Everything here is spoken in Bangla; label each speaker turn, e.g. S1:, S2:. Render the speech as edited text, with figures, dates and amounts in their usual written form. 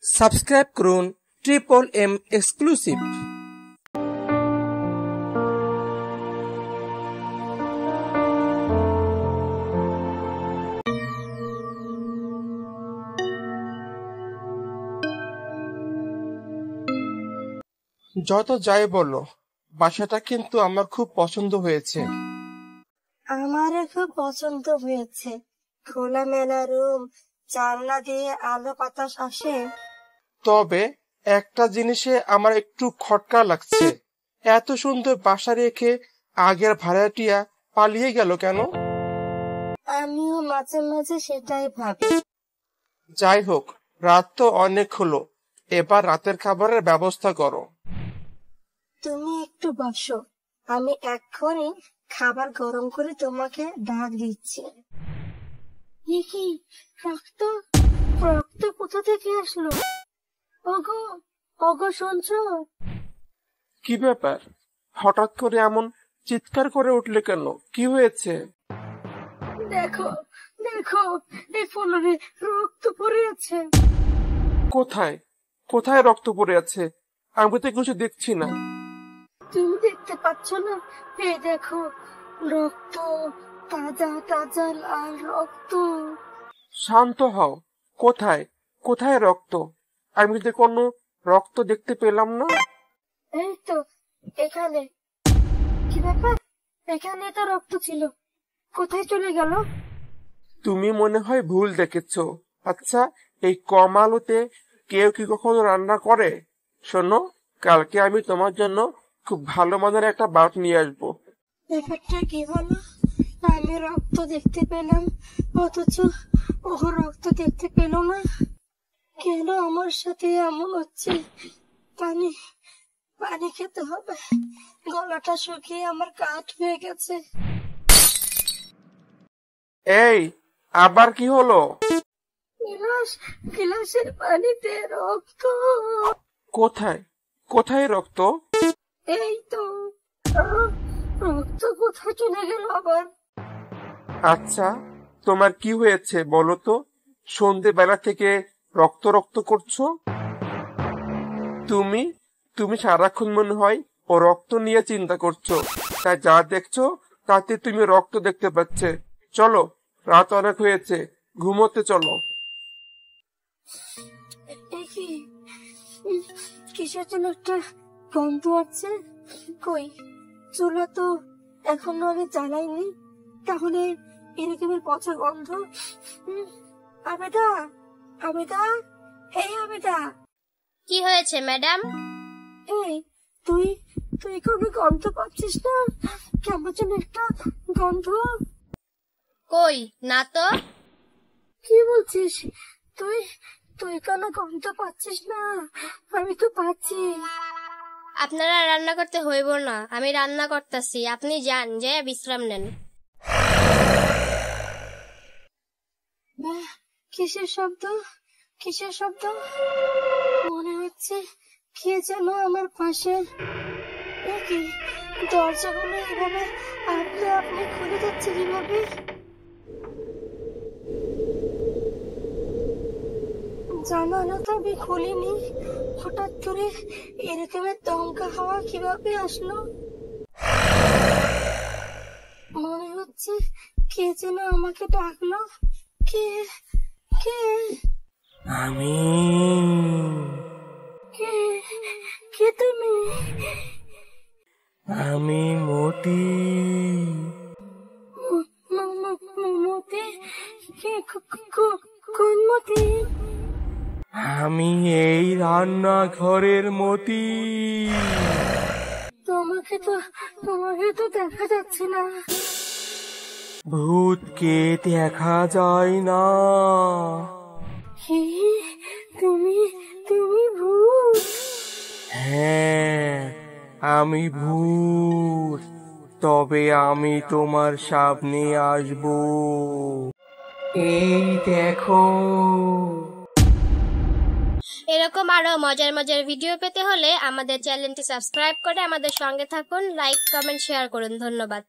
S1: সাবস্ক্রাইব করুন ট্রিপল এম এক্সক্লুসিভ। যত যাই বলো, বাসাটা কিন্তু আমার খুব পছন্দ হয়েছে।
S2: আমারও খুব পছন্দ হয়েছে। খোলামেলা রুম, জানলা দিয়ে আলো বাতাস আসে।
S1: তবে একটা জিনিসে আমার একটু খটকা লাগছে, এত সুন্দর বাসা রেখে আগের ভাড়াটিয়া পালিয়ে গেল কেন?
S2: আমিও মাঝে মাঝে সেটাই ভাবি।
S1: যাই হোক, রাত তো অনেক হলো, এবার রাতের খাবারের ব্যবস্থা করো।
S2: তুমি একটু বসো, আমি এক্ষুনি খাবার গরম করে তোমাকে ডাক দিচ্ছি। কি রক্ত? রক্ত কোথা থেকে আসলো? ওগো ওগো, শুনছো?
S1: কি ব্যাপার, হঠাৎ করে এমন চিৎকার করে উঠলে কেন? কি হয়েছে?
S2: দেখো দেখো, এই ফ্লোরে রক্ত পড়ে আছে।
S1: কোথায় কোথায় রক্ত পড়ে আছে? আমি তো কিছু দেখছি না।
S2: তুমি দেখতে পাচ্ছ না? এই দেখো, রক্ত, তাজা তাজা লাল রক্ত।
S1: শান্ত হও। কোথায় কোথায় রক্ত? আমি তো কোনো রক্ত দেখতে পেলাম না।
S2: এই তো এখানে। কি ব্যাপার, এখানে তো রক্ত ছিল, কোথায় চলে গেল?
S1: তুমি মনে হয় ভুল দেখেছো। আচ্ছা, এই কম আলোতে কেউ কি কখনো রান্না করে? শোনো, কালকে আমি তোমার জন্য খুব ভালো মানের একটা বাট নিয়ে আসবো।
S2: ব্যাপারটা কি হলো? আমি রক্ত দেখতে পেলাম, অথচ ও রক্ত দেখতে পেল না। কেন আমার সাথে এমন হচ্ছে? পানি পানি খেতে হবে, গলাটা শুকিয়ে আমার কাঠ হয়ে গেছে।
S1: এই, আবার কি হলো?
S2: গিলাসের পানিতে রক্ত।
S1: কোথায় কোথায় রক্ত?
S2: এই তো। রক্ত কোথায় চলে গেল আবার?
S1: আচ্ছা, তোমার কি হয়েছে বলো তো? সন্ধেবেলা থেকে রক্ত রক্ত করছো। তুমি তুমি সারাক্ষণ মনে হয় ও রক্ত নিয়ে চিন্তা করছো, তাই যা দেখছো তাতে তুমি রক্ত দেখতে পাচ্ছে। চলো, রাত অনেক হয়েছে, ঘুমোতে চলো।
S2: কিসের জন্য একটা গন্ধ আছে? কই, চুলা তো এখনো আমি জ্বালাইনি, তাহলে এরকমের পচা গন্ধ। আবেদা, আবেদা, এই আবেদা।
S3: কি হয়েছে ম্যাডাম?
S2: এই, তুই তুই কোনো গন্ধ পাচ্ছিস না? কেমন যেন একটা গন্ধ।
S3: কই না তো।
S2: কি বলছিস? তুই তুই কোনো গন্ধ পাচ্ছিস না? আমি তো পাচ্ছি।
S3: আপনারা রান্না করতে হইব না, আমি রান্না করতেছি, আপনি যান, যে বিশ্রাম নেন।
S2: কিসের শব্দ? কিসের শব্দ? মনে হচ্ছে কে যেন আমার পাশে। কি দরজাগুলো এভাবে আপনি আপনি খুলে যাচ্ছে কিভাবে? জানালা তো আমি খুলিনি, হঠাৎ করে এরকমের দমকা হাওয়া কিভাবে আসলো? মনে হচ্ছে কে যেন আমাকে ডাকলো। কে কে
S1: আমি।
S2: কে কে তুমি?
S1: আমি মতি।
S2: মতি? কোন মতি?
S1: আমি এই রান্নাঘরের মতি।
S2: তোমাকে তো দেখা যাচ্ছে না।
S1: ভূতকে দেখা যায় না।
S2: কি? তুমি তুমি ভূত?
S1: হ্যাঁ, আমি ভূত। তবে আমি তোমার সামনে আসবো। এই দেখো।
S3: এরকম আরো মজার মজার ভিডিও পেতে হলে আমাদের চ্যানেলটি সাবস্ক্রাইব করে আমাদের সঙ্গে থাকুন। লাইক, কমেন্ট, শেয়ার করুন। ধন্যবাদ।